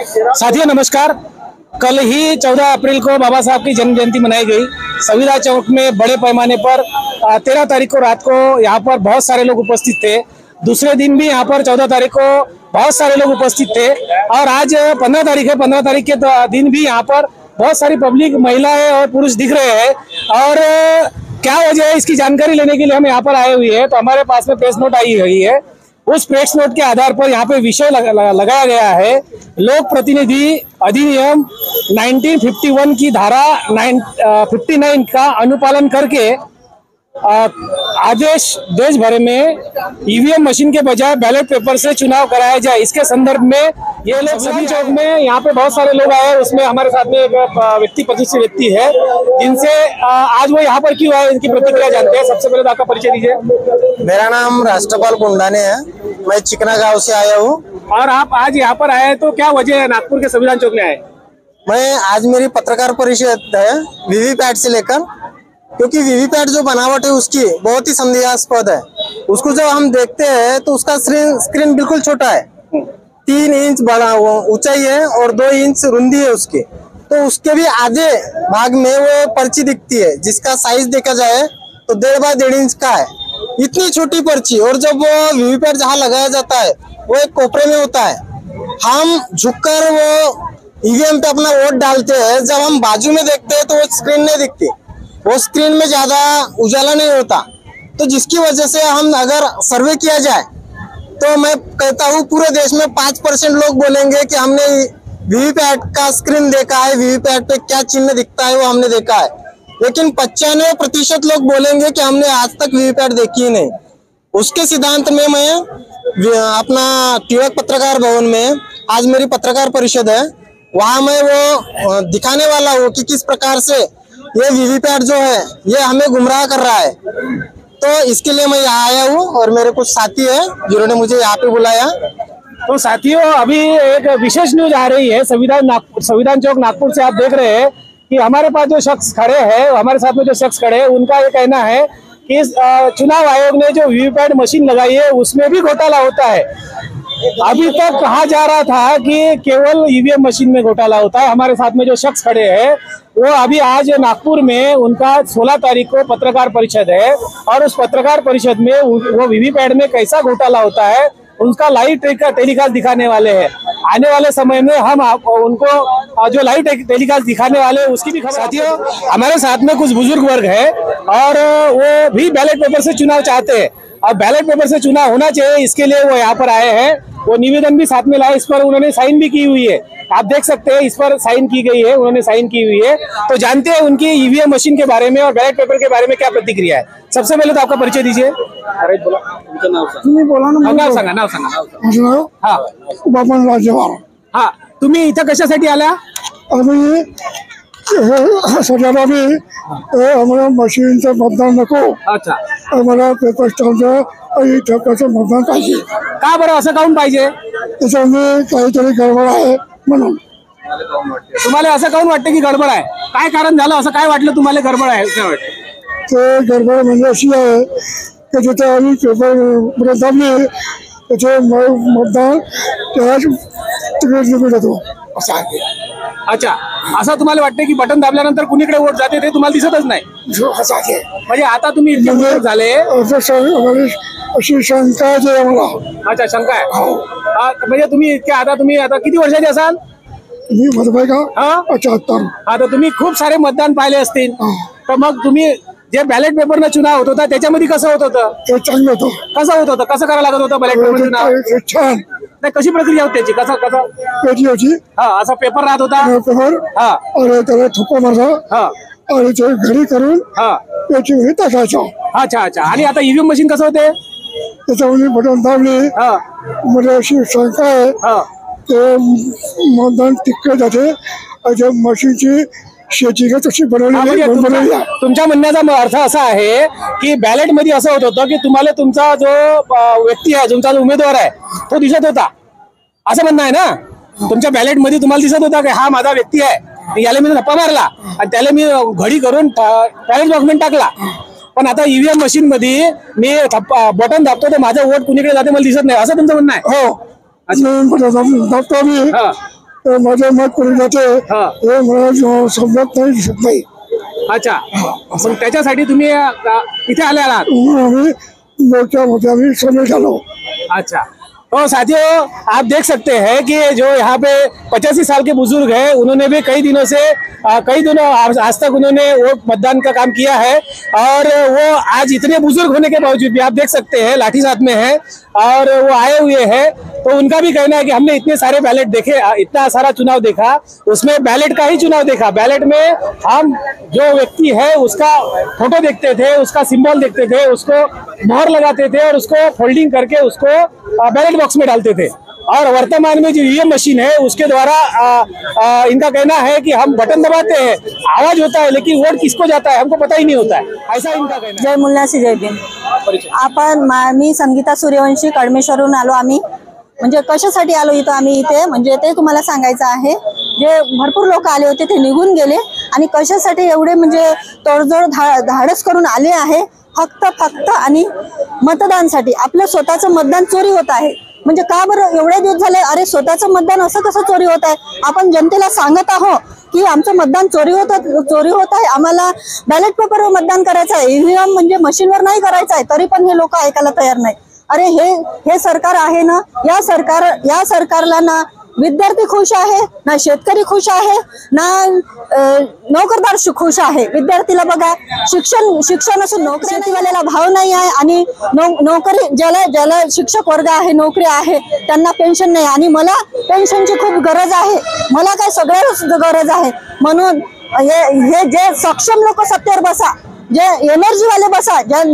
साथियों नमस्कार। कल ही 14 अप्रैल को बाबा साहब की जन्म जयंती मनाई गई। संविदा चौक में बड़े पैमाने पर 13 तारीख को रात को यहाँ पर बहुत सारे लोग उपस्थित थे। दूसरे दिन भी यहाँ पर 14 तारीख को बहुत सारे लोग उपस्थित थे और आज 15 तारीख है। 15 तारीख के दिन भी यहाँ पर बहुत सारी पब्लिक, महिलाएं और पुरुष दिख रहे हैं। और क्या वजह है इसकी जानकारी लेने के लिए हम यहाँ पर आए हुए हैं। तो हमारे पास में प्रेस नोट आई हुई है। उस प्रेस नोट के आधार पर यहाँ पे विषय लगाया गया है, लोक प्रतिनिधि अधिनियम 1951 की धारा 59 का अनुपालन करके आदेश देश भर में ईवीएम मशीन के बजाय बैलेट पेपर से चुनाव कराया जाए। इसके संदर्भ में ये लोग सभी चौक में यहाँ पे बहुत सारे लोग आए। उसमें हमारे साथ में एक व्यक्ति, प्रतिष्ठित व्यक्ति है, जिनसे आज वो यहाँ पर क्यों आए इनकी प्रतिक्रिया जानते हैं। सबसे पहले तो आपका परिचय दीजिए। मेरा नाम राष्ट्रपाल कुंडाने है, मैं चिकना गांव से आया हूँ। और आप आज यहाँ पर आए तो क्या वजह है नागपुर के संविधान चौक में आए? मैं आज मेरी पत्रकार परिषद है वीवीपैट से लेकर, क्योंकि वीवीपैट जो बनावट है उसकी बहुत ही संदेहास्पद है। उसको जब हम देखते हैं तो उसका स्क्रीन बिल्कुल छोटा है, 3 इंच बड़ा ऊंचाई है और 2 इंच रुंदी है उसकी। तो उसके भी आधे भाग में वो पर्ची दिखती है, जिसका साइज देखा जाए तो 1.5 बाय 1.5 इंच का है। इतनी छोटी पर्ची, और जब वो वीवीपैट जहाँ लगाया जाता है वो एक कोपरे में होता है। हम झुककर वो ईवीएम पे अपना वोट डालते हैं। जब हम बाजू में देखते हैं तो वो स्क्रीन नहीं दिखती, वो स्क्रीन में ज्यादा उजाला नहीं होता। तो जिसकी वजह से हम अगर सर्वे किया जाए तो मैं कहता हूँ पूरे देश में 5% लोग बोलेंगे कि हमने वीवीपैट का स्क्रीन देखा है, वीवीपैट पे क्या चिन्ह दिखता है वो हमने देखा है। लेकिन 95% लोग बोलेंगे कि हमने आज तक वीवीपैट देखी ही नहीं। उसके सिद्धांत में मैं अपना तिलक पत्रकार भवन में आज मेरी पत्रकार परिषद है, वहां मैं वो दिखाने वाला हूँ कि किस प्रकार से ये वीवीपैट जो है ये हमें गुमराह कर रहा है। तो इसके लिए मैं यहाँ आया हूँ और मेरे कुछ साथी है जिन्होंने मुझे यहाँ पे बुलाया। तो साथियों, अभी एक विशेष न्यूज आ रही है संविधान चौक नागपुर से। आप देख रहे हैं कि हमारे पास जो शख्स खड़े हैं, हमारे साथ में जो शख्स खड़े हैं, उनका ये कहना है कि चुनाव आयोग ने जो वीवीपैट मशीन लगाई है उसमें भी घोटाला होता है। अभी तक कहा जा रहा था कि केवल ईवीएम मशीन में घोटाला होता है। हमारे साथ में जो शख्स खड़े हैं वो अभी आज नागपुर में उनका 16 तारीख को पत्रकार परिषद है और उस पत्रकार परिषद में वो वीवीपैट में कैसा घोटाला होता है उनका लाइव टेलीकास्ट दिखाने वाले हैं। आने वाले समय में हम उनको जो लाइव टेलीकास्ट दिखाने वाले हैं उसकी भी खबर। साथियों, हमारे साथ में कुछ बुजुर्ग वर्ग है और वो भी बैलेट पेपर से चुनाव चाहते हैं। अब बैलेट पेपर से चुनाव होना चाहिए, इसके लिए वो यहाँ पर आए हैं। वो निवेदन भी साथ में लाए, इस पर उन्होंने साइन भी की हुई है। आप देख सकते हैं इस पर साइन की गई है, उन्होंने साइन की हुई है। तो जानते हैं उनकी ईवीएम मशीन के बारे में और बैलेट पेपर के बारे में क्या प्रतिक्रिया है। सबसे पहले तो आपका परिचय दीजिए। हा, तुम्ही इथं कशासाठी आल्या? सगळ्याला बी आम्हाला मशीनचं मतदान नको। अच्छा, आम्हाला पेपर स्टॅम्पचं मतदान पाहिजे। का बरं असं काऊन पाहिजे? त्याच्यामध्ये काहीतरी गडबड आहे म्हणून। तुम्हाला असं काऊन वाटतं की गडबड आहे? काय कारण झालं, असं काय वाटलं तुम्हाला गडबड आहे? ते गडबड म्हणजे अशी आहे की तिथे आम्ही पेपर दाबले त्याचे मतदान त्याच तिकीट निघून येतो असं आहे। अच्छा, असं तुम्हाला वाटतं की बटन दाबल्यानंतर कुणीकडे वोट जाते ते तुम्हाला दिसतच नाही? म्हणजे आता तुम्ही इतके झाले अशी शंका आहे आम्हाला। अच्छा, शंका आहे। म्हणजे तुम्ही आता किती वर्षाचे असाल? मी म्हणतोय का 75। आता तुम्ही खूप सारे मतदान पाहिले असतील, तर मग तुम्ही जे बॅलेट पेपरनं चुनाव होत होता त्याच्यामध्ये कसं होत होतं? ते चांगलं होतं। कसं होत होतं? कसं करावं लागत होतं बॅलेट पेपर चुनाव? छान। नाही, कशी प्रक्रिया होती त्याची? कसं पेटी होती, असा पेपर राहत होता पेपर आणि त्याला थुप्पा मारला आणि ते घरी करून पेटीमध्ये टाकायचं। अच्छा अच्छा। आणि आता ईव्हीएम मशीन कसं होते? त्याच्यामध्ये बटन दाबले म्हणजे अशी शंका आहे ते मतदान तिकडे जाते। मशीनची शेती तशी बनवली। तुमच्या म्हणण्याचा अर्थ असा आहे की बॅलेट मध्ये असं होत होतं की तुम्हाला तुमचा जो व्यक्ती आहे, तुमचा जो उमेदवार आहे तो दिसत होता, असं म्हणणं आहे ना? तुमच्या बॅलेट मध्ये तुम्हाला दिसत होता की हा माझा व्यक्ती आहे, याला मी धप्पा मारला आणि त्याला मी घडी करून बॅलेट डॉक्युमेंट टाकला। पण आता ईव्हीएम मशीन मध्ये मी बटन दाबतो तर माझा वोट कुणीकडे जाते मला दिसत नाही, असं तुमचं म्हणणं आहे? हो, दाबतो मी माझे मत करून जाते हा. हे मला समजत नाही, दिसत नाही. अच्छा, मग त्याच्यासाठी तुम्ही इथे आले आहात? म्हणून आम्ही मोर्चामध्ये आम्ही सामील झालो. अच्छा, तो साथियों आप देख सकते हैं कि जो यहाँ पे 85 साल के बुजुर्ग हैं, उन्होंने भी कई दिनों आज तक उन्होंने वोट मतदान का काम किया है और वो आज इतने बुजुर्ग होने के बावजूद भी आप देख सकते हैं लाठी साथ में है और वो आए हुए हैं। तो उनका भी कहना है कि हमने इतने सारे बैलेट देखे, इतना सारा चुनाव देखा, उसमें बैलेट का ही चुनाव देखा। बैलेट में हम जो व्यक्ति है उसका फोटो देखते थे, उसका सिंबल देखते थे, उसको मोहर लगाते थे और उसको फोल्डिंग करके उसको बैलेट बॉक्स में डालते थे। और वर्तमान में जो ईवीएम मशीन है उसके द्वारा इनका कहना है कि हम बटन दबाते हैं, आवाज होता है, लेकिन वोट किसको जाता है हमको पता ही नहीं होता है, ऐसा इनका कहना है। जय मुल्लासी जय भीम. मी संगीता सूर्यवंशी कळमेश्वरून आलो. आम्ही म्हणजे कशासाठी आलो इथं आम्ही इथे म्हणजे ते तुम्हाला सांगायचं आहे. जे भरपूर लोक आले होते ते निघून गेले आणि कशासाठी एवढे म्हणजे तोडजोड धाडस करून आले आहे फक्त आणि मतदानसाठी. आपलं स्वतःचं मतदान चोरी होत आहे. म्हणजे का बरं एवढे दिवस झाले अरे स्वतःचं मतदान असं कसं चोरी होत आहे. आपण जनतेला सांगत आहोत की आमचं मतदान चोरी होत आहे, आम्हाला बॅलेट पेपरवर मतदान करायचं आहे, ईव्हीएम म्हणजे मशीनवर नाही करायचं आहे, तरी पण हे लोक ऐकायला तयार नाही. अरे हे सरकार आहे ना, या सरकारला ना विद्यार्थी खुश आहे ना, शेतकरी खुश आहे ना, नोकरदार खुश आहे. विद्यार्थीला बघा शिक्षण असून नोकरीवाल्याला भाव नाही आहे आणि नोकरी ज्याला शिक्षक वर्ग आहे, नोकरी आहे, त्यांना पेन्शन नाही. आणि मला पेन्शनची खूप गरज आहे, मला काय सगळ्याच गरज आहे. म्हणून हे जे सक्षम लोक सत्तेवर बसा, जे एनर्जी वाले बसा, जे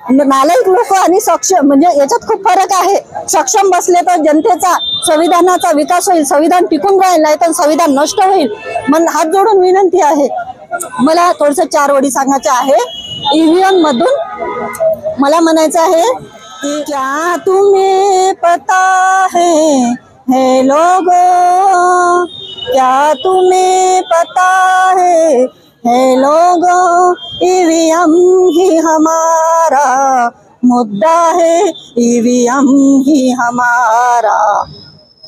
नालायक लोक आणि सक्षम म्हणजे याच्यात खूप फरक आहे. सक्षम बसले तर जनतेचा संविधानाचा विकास होईल, संविधान टिकून राहील, नाही तर संविधान नष्ट होईल. मन हात जोडून विनंती आहे. मला थोडस 4 ओळी सांगायचं आहे. ईव्हीएम मधून मला म्हणायचं आहे की क्या तुम्हें पता है लोगों, क्या तुम्हें पता है लोगों, ईवीएम ही हमारा मुद्दा है, ईवीएम ही हमारा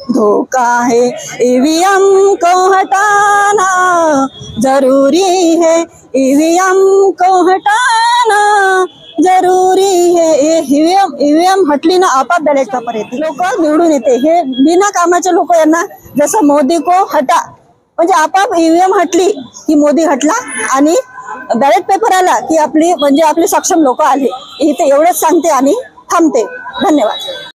धोखा है. ईवीएम को हटाना जरूरी है, ईवीएम को हटाना जरूरी है. ईवीएम हटली ना आपाप बॅलेट पेपर येते, लोक निवडून येते. हे बिना कामाचे लोक यांना जसं मोदी को हटा म्हणजे आपाप ईव्हीएम हटली की मोदी हटला आणि बॅलेट पेपर आला की आपली सक्षम लोक आले. इथे एवढंच सांगते आणि थांबते. धन्यवाद.